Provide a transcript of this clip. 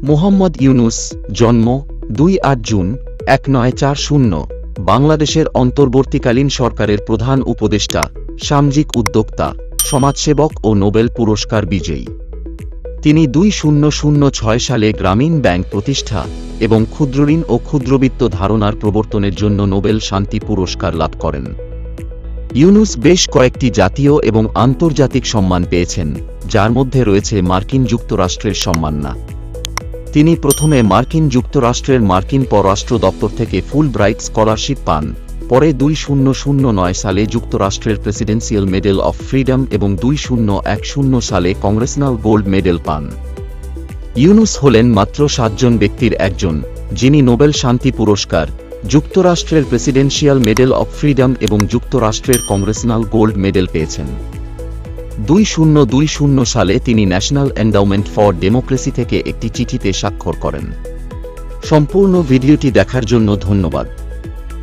মোহাম্মদ ইউনুস, জন্ম 2 জুন 1940, বাংলাদেশের অন্তর্বর্তীকালীন সরকারের প্রধান উপদেষ্টা, সামাজিক উদ্যোক্তা, সমাজসেবক ও নোবেল পুরস্কার বিজয়ী। তিনি 2006 সালে গ্রামীণ ব্যাংক প্রতিষ্ঠা এবং ক্ষুদ্রঋণ ও ক্ষুদ্রবিত্ত ধারণার প্রবর্তনের জন্য নোবেল শান্তি পুরস্কার লাভ করেন। ইউনুস বেশ কয়েকটি জাতীয় এবং আন্তর্জাতিক সম্মান পেয়েছেন, যার মধ্যে রয়েছে মার্কিন যুক্তরাষ্ট্রের সম্মাননা। তিনি প্রথমে মার্কিন যুক্তরাষ্ট্রের মার্কিন পররাষ্ট্র দপ্তর থেকে ফুলব্রাইট স্কলারশিপ পান, পরে 2009 সালে যুক্তরাষ্ট্রের প্রেসিডেন্সিয়াল মেডেল অফ ফ্রিডম এবং 2010 সালে কংগ্রেসনাল গোল্ড মেডেল পান। ইউনুস হলেন মাত্র 7 জন ব্যক্তির একজন, যিনি নোবেল শান্তি পুরস্কার, যুক্তরাষ্ট্রের প্রেসিডেন্সিয়াল মেডেল অফ ফ্রিডম এবং যুক্তরাষ্ট্রের কংগ্রেসনাল গোল্ড মেডেল পেয়েছেন। 2020 সালে তিনি ন্যাশনাল এন্ডাওমেন্ট ফর ডেমোক্রেসি থেকে একটি চিঠিতে স্বাক্ষর করেন। সম্পূর্ণ ভিডিওটি দেখার জন্য ধন্যবাদ।